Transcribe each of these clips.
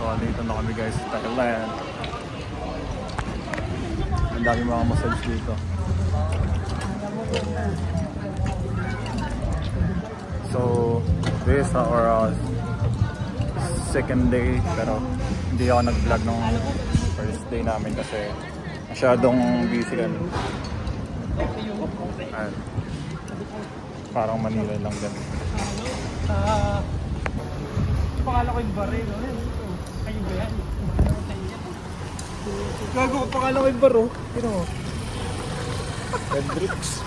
So, dito na kami guys sa Thailand. Ang dami mga massage dito. So, this is our second day. Pero hindi ako nag-vlog nung first day namin kasi masyadong busy kami. Ayan. Parang Manila lang din. Pangalan ko yung Barre, no? Kayo ba yan? Gago ko pangalan ko yung Baro. Pero Hendrix.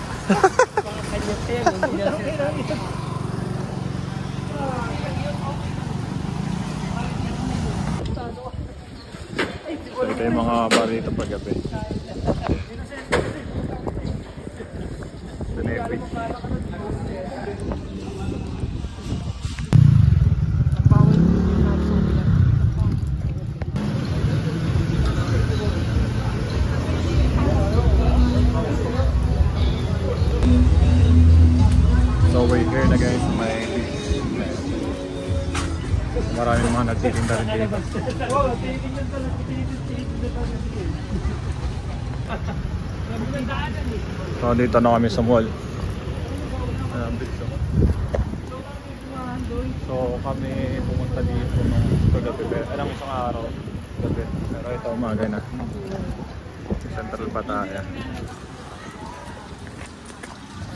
So ito yung mga bar dito paggabi. Ito na yung beach. So we're here na guys, may beach. Maraming mga nagtitinda rin dito. So dito na kami sa mall. So kami pumunta dito nung kagabi. Anong isang araw gabi. Pero ito umaga na. Central Pattaya.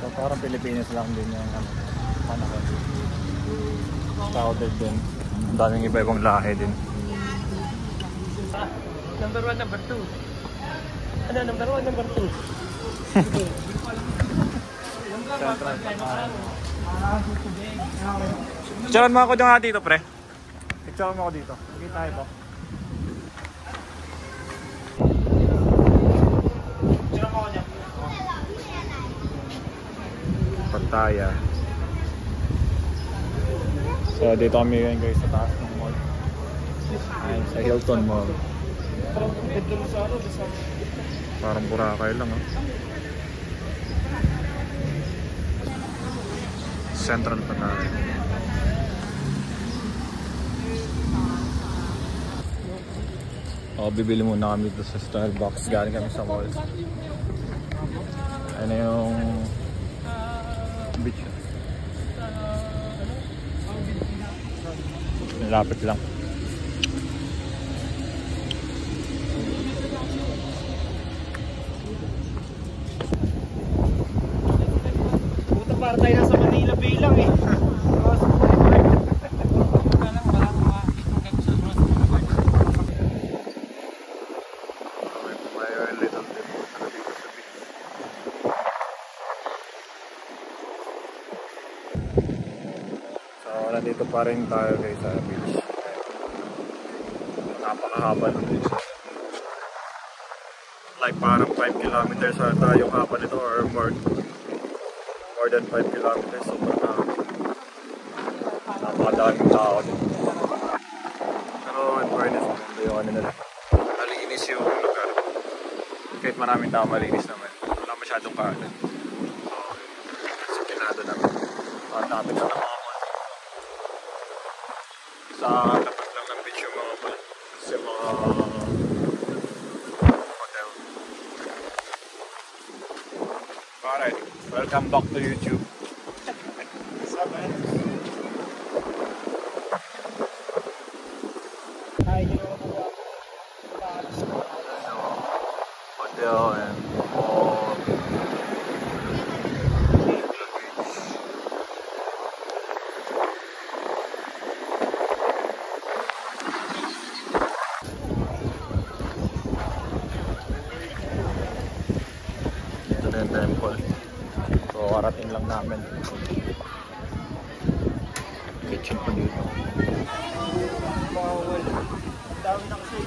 So parang Pilipinas lang din yung panahon. Crowded din. Ang daming iba-ibang lahi din. number 1, number 2. Ano, number 1, number 2? Picturean mo ako dito pre. Picturean mo ako dito. Kita ito. Picturean mo ako dyan. Pattaya. So dito kami ngayon guys sa taas ng mall. Ayun, sa Hilton Mall. Parang Boracay lang Central Pattaya. Bibili muna kami dito sa Starbucks. Galing kami sa mall. Ano yung beach? Lapit lang. Puta, para tayo nasa Manila Bay lang eh. Nandito pa rin tayo guys sa beach. Napakahaba ng beach. Like parang 5 kilometers ata yung haba nito or more than 5 kilometers. So napakadaming tao dito. Pero in fairness, ito yung ano nila. Malinis yung lugar. Kahit maraming tao, malinis naman. Wala masyadong kaanan. So, disiplinado naman. Napit na mga sa tapat lang ng beach yung mga mall kasi mga hotel. Alright, welcome back to YouTube. Hotel and mall. Temple. So karating lang namin. Kitchen pa dito. Bawal. Dami na kasi.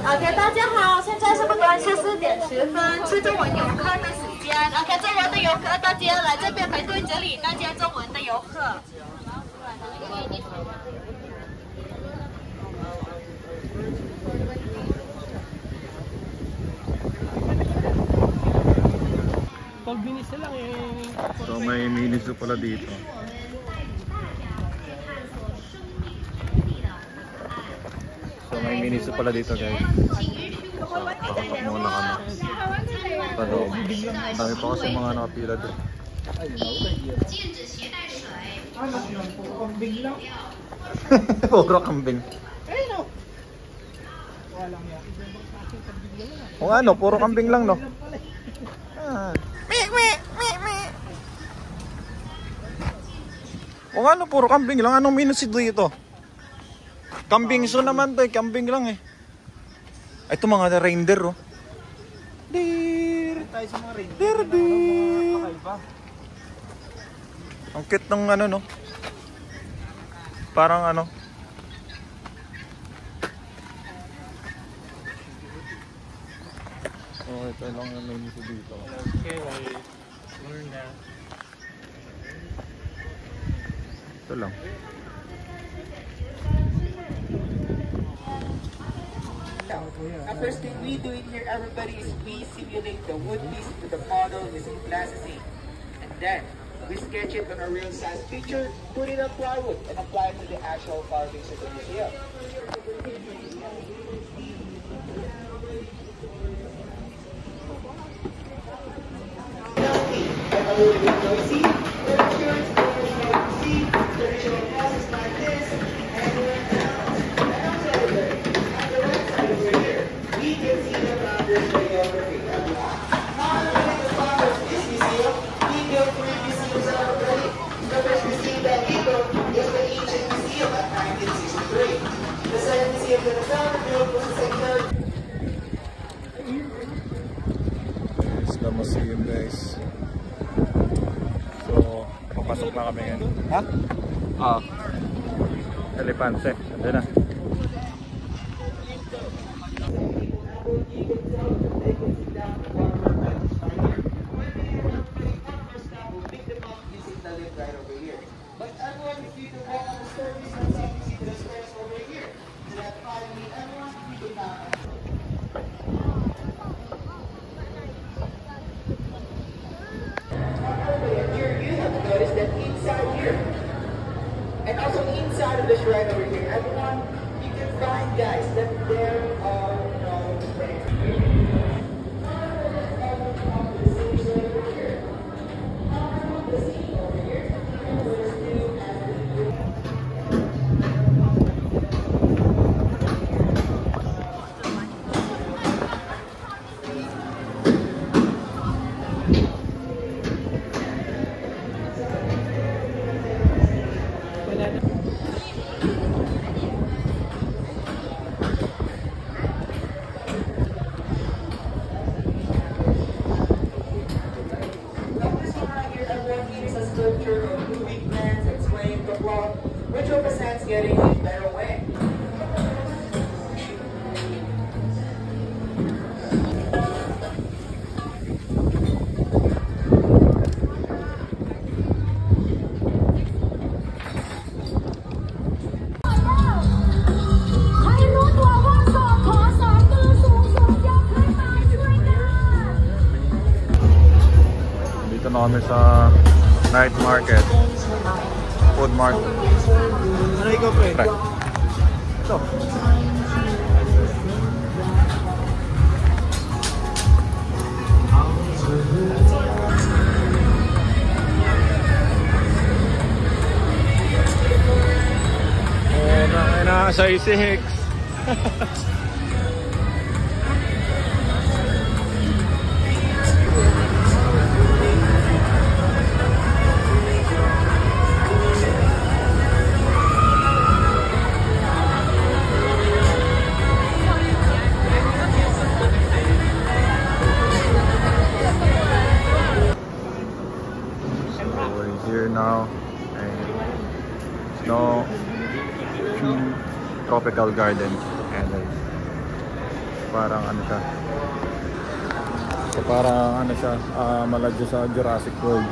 OK， 大家好，现在是不多14点10分，是中文游客的时间。OK， 中文的游客大家来这边排队，这里大家中文的游客。Albinese na lang eh. So may mini zoo pala dito. So may mini zoo pala dito guys. So pakasok muna kami. Padoob. Dami pa kasi mga nakapila doon. Puro kambing. O ano, puro kambing lang no? O ano, puro kambing lang. Anong minus dito? Kambing so naman to, kambing lang eh. Ito mga reindeer oh. Tayo sa mga reindeer. Ang cute ng ano no. Parang ano. Oh, ito lang yung menu dito. Okay, we're now. Ito lang. The first thing we do in here, everybody, is we simulate the wood piece to the model using plasticine. And then, we sketch it on a real size picture, put it on plywood, and apply it to the actual carvings of the museum. A little bit noisy, but I'm sure it's going to see the ritual process like this, and we're now celebrating. On the right side over here, we can see the founder's biography. Not only the founders of this museum, we built 3 museums already. The first museum that we built was the Ancient Museum at 1963. The second museum that the founder built was the second. It's the museum guys. So, papasok na kami ngayon. Ha? Ah. Elepante. Ando na. But everyone, if you can walk on the surface and see the stairs over here. So that finally everyone, you can now. Here you have noticed that inside here, and also inside of the shrine over here, everyone, you can find guys that there are no things. Sculpture of moving plants and swaying the cloth, which represents getting a better way. Dito na kami sa night market. Food market. Ano ikaw pre? Ito. Oh, nasa 6. Here now, and Snow Tropical Garden, and parang ano siya, so parang ano siya, maladyo sa Jurassic World.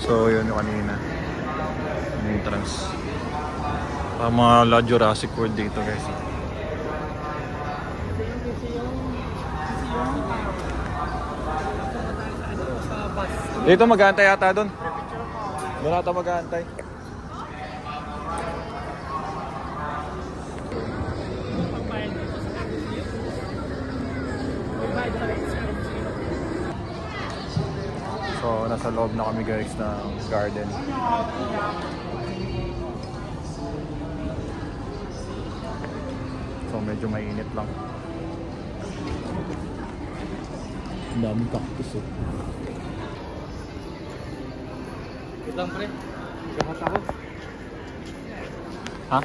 So yun yung kanina, entrance, mga Jurassic World dito guys. Sa bus. Dito mag-aantay yata doon. Doon ata mag-aantay. So, nasa loob na kami guys ng garden. So, medyo mainit lang. Ang daming cactus eh. Wait lang pre. Gamat ako. Ha?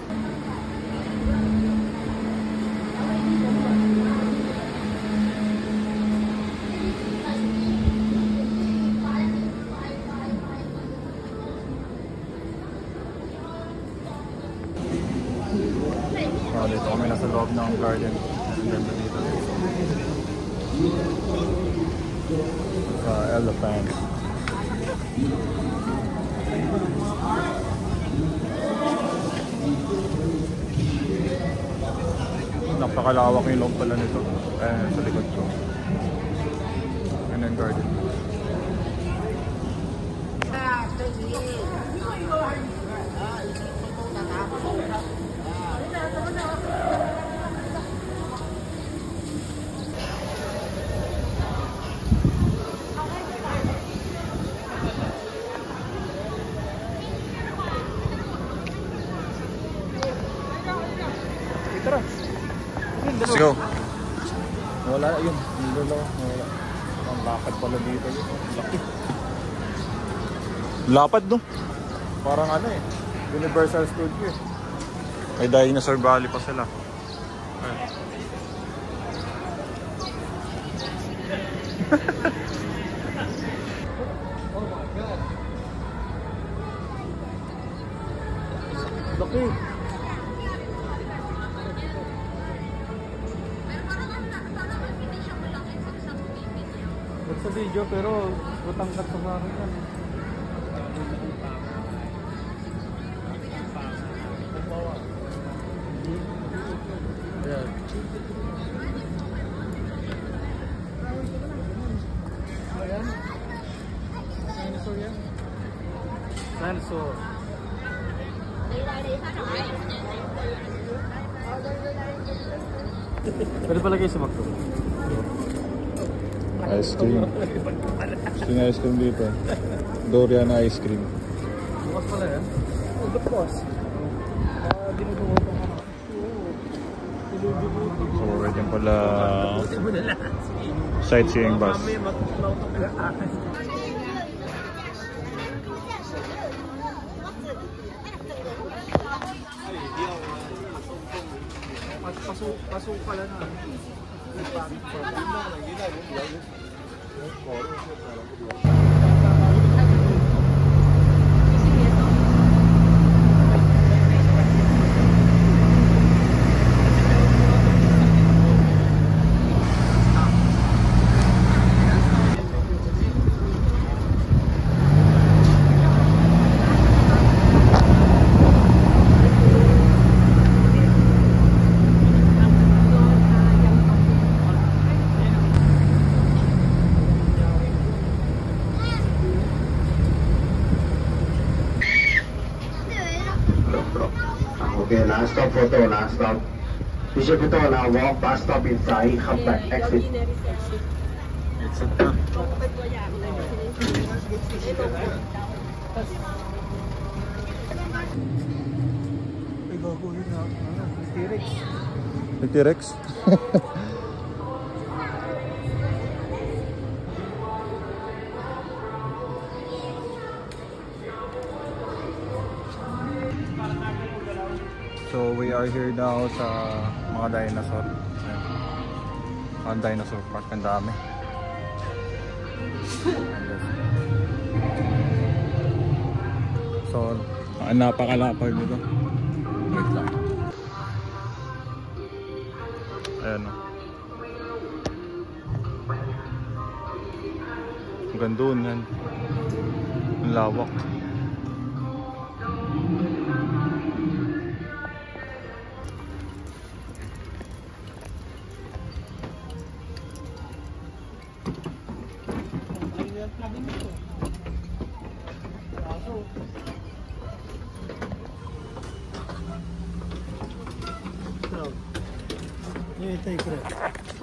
So, dito kami nasa loob ng garden. Ang ganda dito. Elephant. Napakalawak yung loob pala nito. Sa likod ko. And then garden. Let's go. Wala yun. Wala. Ang lakad pala dito. Laki. Lapad no? Parang ano eh. Universal Studio eh. May Dinosaur Valley pa sila. Laki. Sa video pero matangkat sa mga yan. Ayan. Dinosaur yan. Dinosaur. Pwede pala kayo sumakto. Ice cream. Gusto niya ice cream dito. Dorian ice cream. Bukas pala yan? Bukas. So, pwede pala sightseeing bus. Pasok pala na. Okay, last stop photo, last stop. Bishop ito na walk, bus stop inside, come back, exit. Exit na. Ay, gago yun na. T-Rex. T-Rex? So we are here now sa mga dinosaur. Ang dinosaur park, ang dami. So napakalapag nito. Wait lang. Ayan o. Ang gandun yan. Ang lawak. You take it.